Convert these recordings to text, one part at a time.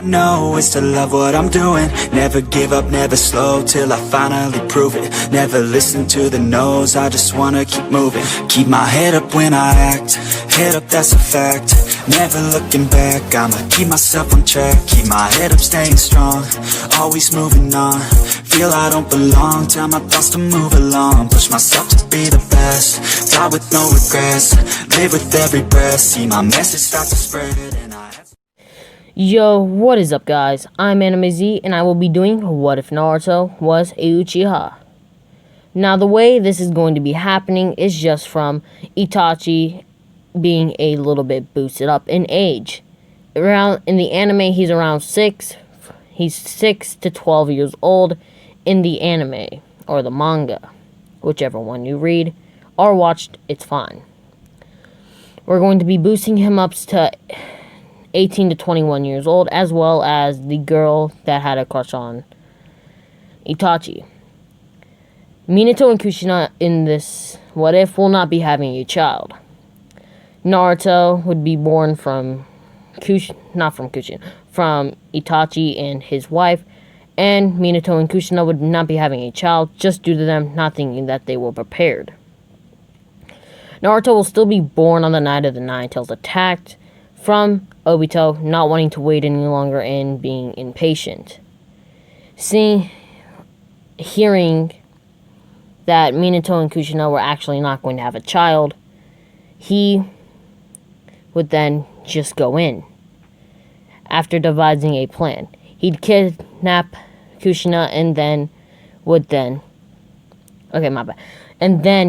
I know is to love what I'm doing. Never give up, never slow till I finally prove it. Never listen to the no's, I just wanna keep moving. Keep my head up when I act, head up that's a fact. Never looking back, I'ma keep myself on track. Keep my head up staying strong, always moving on. Feel I don't belong, tell my thoughts to move along. Push myself to be the best, die with no regrets. Live with every breath, see my message start to spread. And I have... Yo, what is up guys? I'm Anime Z and I will be doing What If Naruto Was a Uchiha. Now the way this is going to be happening is just from Itachi being a little bit boosted up in age. Around in the anime he's around 6 to 12 years old in the anime or the manga, whichever one you read or watched, it's fine. We're going to be boosting him up to 18 to 21 years old, as well as the girl that had a crush on Itachi. Minato and Kushina in this What If will not be having a child. Naruto would be born from from Itachi and his wife, and Minato and Kushina would not be having a child just due to them not thinking that they were prepared. Naruto will still be born on the night of the Nine Tails attacked from Obito not wanting to wait any longer and being impatient. Hearing that Minato and Kushina were actually not going to have a child, he would then just go in. After devising a plan, he'd kidnap Kushina and then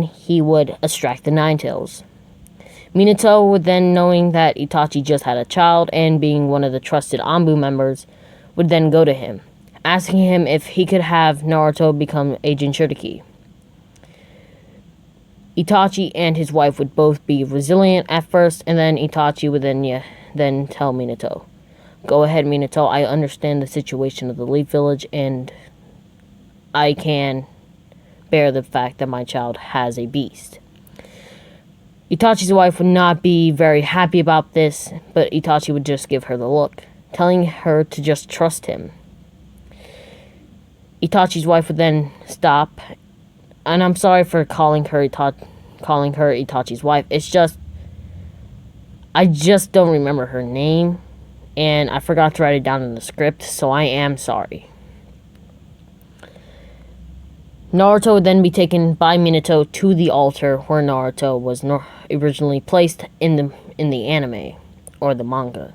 he would extract the Nine Tails. Minato would then, knowing that Itachi just had a child and being one of the trusted Anbu members, would then go to him, asking him if he could have Naruto become a Jinchuriki. Itachi and his wife would both be resilient at first, and then Itachi would then tell Minato, "Go ahead, Minato, I understand the situation of the Leaf Village, and I can bear the fact that my child has a beast." Itachi's wife would not be very happy about this, but Itachi would just give her the look, telling her to just trust him. Itachi's wife would then stop, and I'm sorry for calling her Itachi's wife. It's just, I just don't remember her name, and I forgot to write it down in the script, so I am sorry. Naruto would then be taken by Minato to the altar where Naruto was originally placed in the anime or the manga.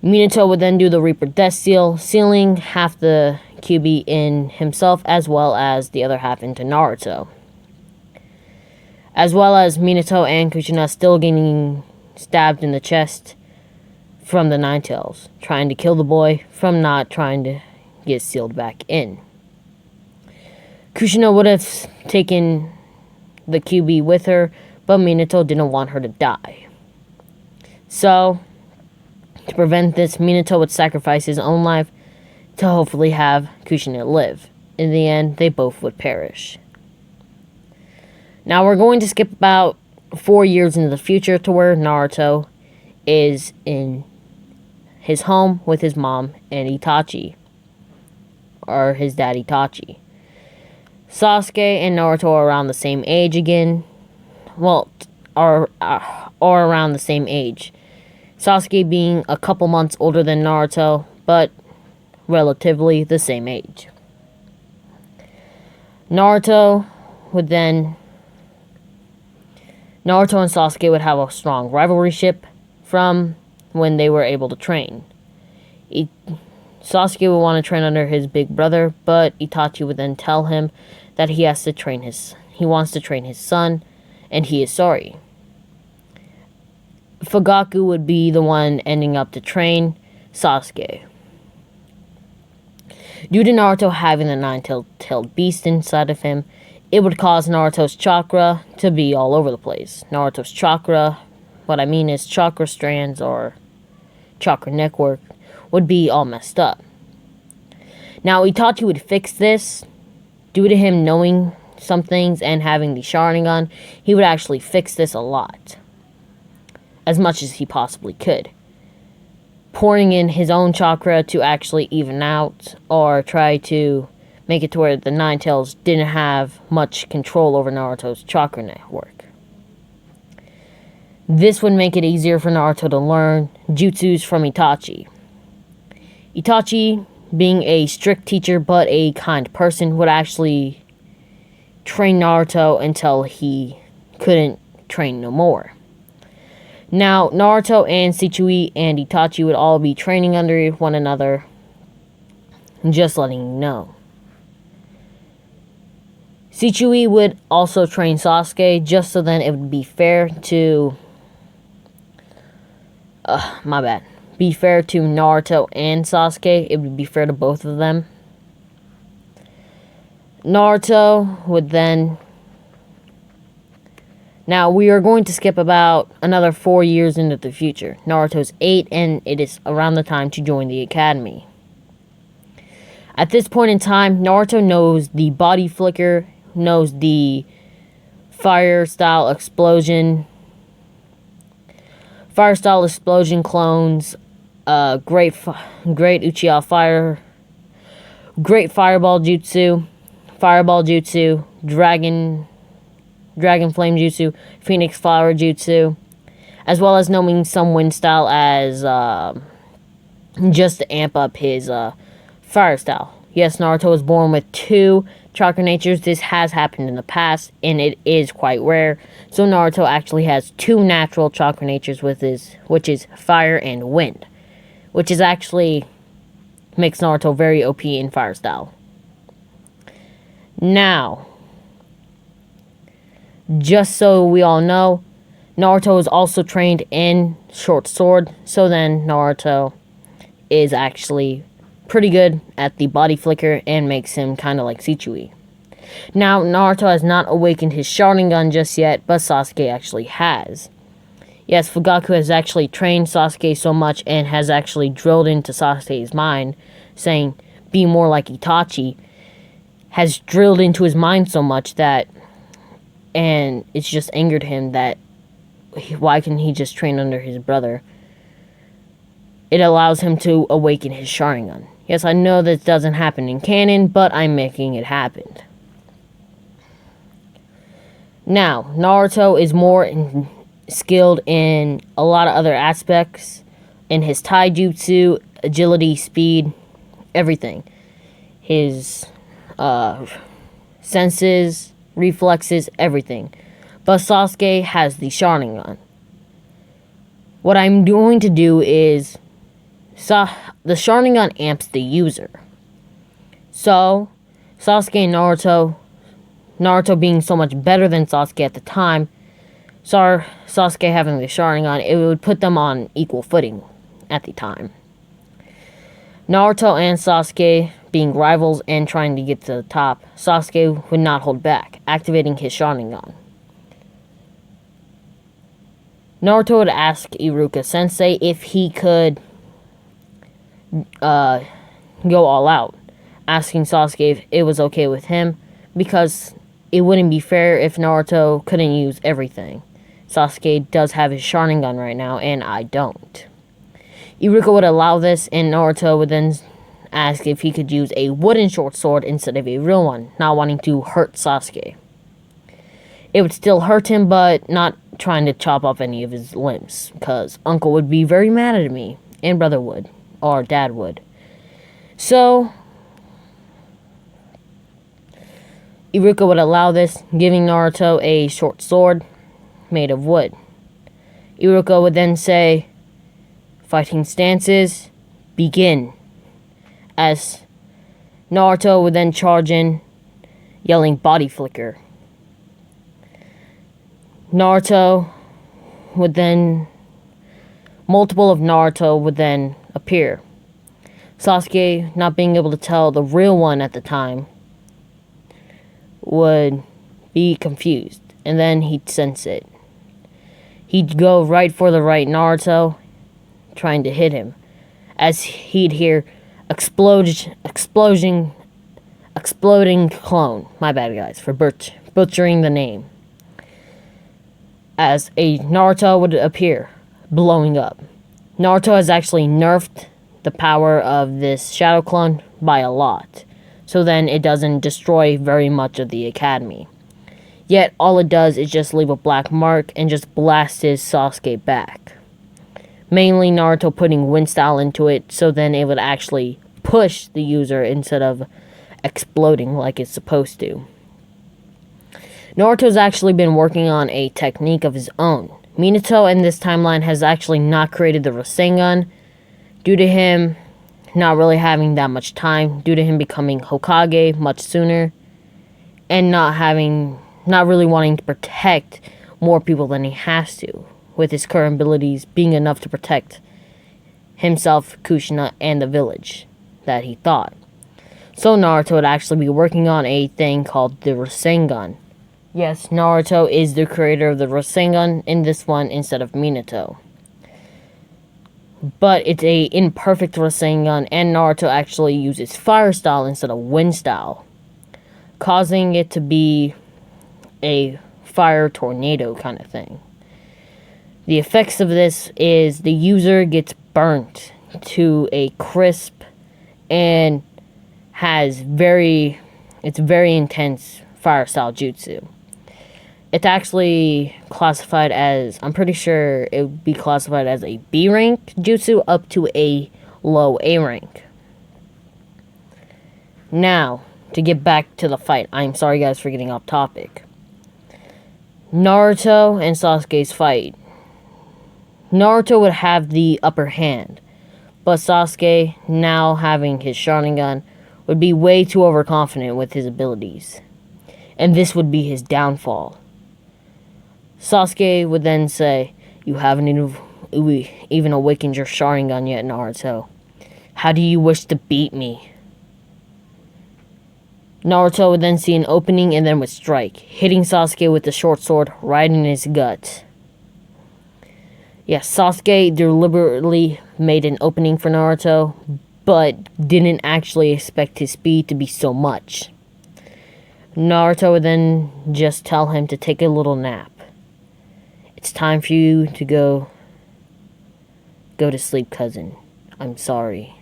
Minato would then do the Reaper Death Seal, sealing half the Kyuubi in himself as well as the other half into Naruto. As well as Minato and Kushina still getting stabbed in the chest from the Nine Tails, trying to kill the boy from not trying to get sealed back in. Kushina would have taken the Kyuubi with her, but Minato didn't want her to die. So, to prevent this, Minato would sacrifice his own life to hopefully have Kushina live. In the end, they both would perish. Now we're going to skip about 4 years into the future to where Naruto is in his home with his mom and Itachi, or his dad Itachi. Sasuke and Naruto are around the same age again. Well, are around the same age. Sasuke being a couple months older than Naruto, but relatively the same age. Naruto and Sasuke would have a strong rivalryship from when they were able to train. Sasuke would want to train under his big brother, but Itachi would then tell him that he wants to train his son, and he is sorry. Fugaku would be the one ending up to train Sasuke. Due to Naruto having the nine-tailed beast inside of him, it would cause Naruto's chakra to be all over the place. Naruto's chakra, what I mean is chakra strands or chakra network, would be all messed up. Now, Itachi would fix this. Due to him knowing some things and having the Sharingan, he would actually fix this a lot. As much as he possibly could. pouring in his own chakra to actually even out or try to make it to where the Nine Tails didn't have much control over Naruto's chakra network. This would make it easier for Naruto to learn jutsus from Itachi. Itachi, being a strict teacher but a kind person, would actually train Naruto until he couldn't train no more. Now, Naruto and Sichui and Itachi would all be training under one another, just letting you know. Sichui would also train Sasuke, just so then it would be fair to... Be fair to Naruto and Sasuke. It would be fair to both of them. Naruto would then... Now, we are going to skip about another 4 years into the future. Naruto's 8, and it is around the time to join the academy. At this point in time, Naruto knows the body flicker, knows the fire-style explosion clones, great Uchiha fireball jutsu, dragon flame jutsu, phoenix flower jutsu, as well as knowing some wind style as just to amp up his fire style. Yes, Naruto was born with 2 chakra natures. This has happened in the past, and it is quite rare. So Naruto actually has 2 natural chakra natures which is fire and wind, which is actually makes Naruto very OP in fire style. Now, just so we all know, Naruto is also trained in short sword, so then Naruto is actually pretty good at the body flicker and makes him kind of like Sichui. Now, Naruto has not awakened his Sharingan just yet, but Sasuke actually has. Yes, Fugaku has actually trained Sasuke so much and has actually drilled into Sasuke's mind, saying, be more like Itachi, has drilled into his mind so much that, and it's just angered him that, why can he just train under his brother? It allows him to awaken his Sharingan. Yes, I know this doesn't happen in canon, but I'm making it happen. Now, Naruto is more skilled in a lot of other aspects. In his taijutsu, agility, speed, everything. His senses, reflexes, everything. But Sasuke has the Sharingan. What I'm going to do is... the Sharingan amps the user. So, Sasuke and Naruto being so much better than Sasuke at the time, Sasuke having the Sharingan, it would put them on equal footing at the time. Naruto and Sasuke being rivals and trying to get to the top, Sasuke would not hold back, activating his Sharingan. Naruto would ask Iruka Sensei if he could go all out, asking Sasuke if it was okay with him, because it wouldn't be fair if Naruto couldn't use everything. Sasuke does have his Sharingan right now, and I don't. Iruka would allow this, and Naruto would then ask if he could use a wooden short sword instead of a real one, not wanting to hurt Sasuke. It would still hurt him, but not trying to chop off any of his limbs, because Uncle would be very mad at me, and Brother would, or Dad would. So, Iruka would allow this, giving Naruto a short sword made of wood. Iruka would then say, fighting stances, begin. As Naruto would then charge in, yelling body flicker. Multiple of Naruto would then appear. Sasuke, not being able to tell the real one at the time, would be confused, and then he'd sense it. He'd go right for the right Naruto, trying to hit him, as he'd hear exploding clone. My bad, guys, for butchering the name. As a Naruto would appear, blowing up. Naruto has actually nerfed the power of this shadow clone by a lot, so then it doesn't destroy very much of the academy. Yet all it does is just leave a black mark and just blast his Sasuke back. Mainly Naruto putting wind style into it, so then it would actually push the user instead of exploding like it's supposed to. Naruto's actually been working on a technique of his own. Minato in this timeline has actually not created the Rasengan due to him not really having that much time, due to him becoming Hokage much sooner, and not really wanting to protect more people than he has to, with his current abilities being enough to protect himself, Kushina, and the village that he thought. So Naruto would actually be working on a thing called the Rasengan. Yes, Naruto is the creator of the Rasengan in this one instead of Minato. But it's a imperfect Rasengan, and Naruto actually uses fire style instead of wind style, causing it to be a fire tornado kind of thing. The effects of this is the user gets burnt to a crisp and has very intense fire style jutsu. It's actually classified as, I'm pretty sure it would be classified as a B rank jutsu up to a low A rank. Now, to get back to the fight, I'm sorry guys for getting off topic. Naruto and Sasuke's fight. Naruto would have the upper hand, but Sasuke, now having his Sharingan, would be way too overconfident with his abilities, and this would be his downfall. Sasuke would then say, "You haven't even awakened your Sharingan yet, Naruto. How do you wish to beat me?" Naruto would then see an opening and then would strike, hitting Sasuke with the short sword right in his gut. Yes, Sasuke deliberately made an opening for Naruto, but didn't actually expect his speed to be so much. Naruto would then just tell him to take a little nap. It's time for you to go to sleep, cousin. I'm sorry.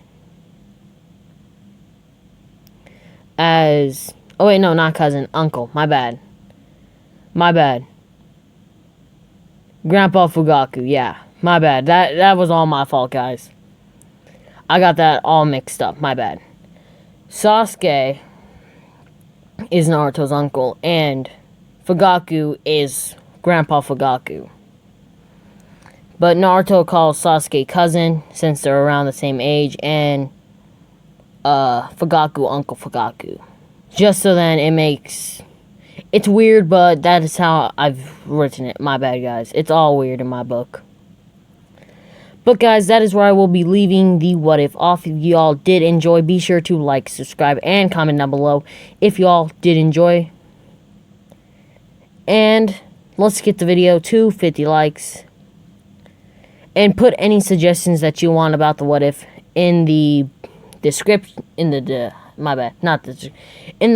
Oh wait, no, not cousin, uncle. My bad. Grandpa Fugaku, yeah. My bad. That was all my fault, guys. I got that all mixed up. My bad. Sasuke is Naruto's uncle, and Fugaku is Grandpa Fugaku. But Naruto calls Sasuke cousin since they're around the same age, and Fugaku Uncle Fugaku. Just so then it's weird, but that is how I've written it. My bad, guys. It's all weird in my book. But guys, that is where I will be leaving the what if off. If y'all did enjoy, be sure to like, subscribe, and comment down below if y'all did enjoy. And let's get the video to 50 likes. And put any suggestions that you want about the what if in the description, in the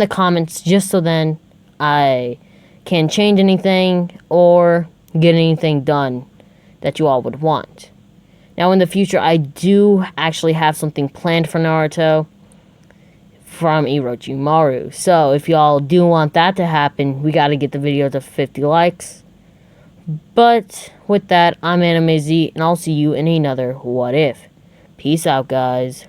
comments, just so then I can change anything or get anything done that you all would want. Now in the future, I do actually have something planned for Naruto from Orochimaru. So if y'all do want that to happen, we gotta get the video to 50 likes. But with that, I'm Anime Z, and I'll see you in another What If. Peace out, guys.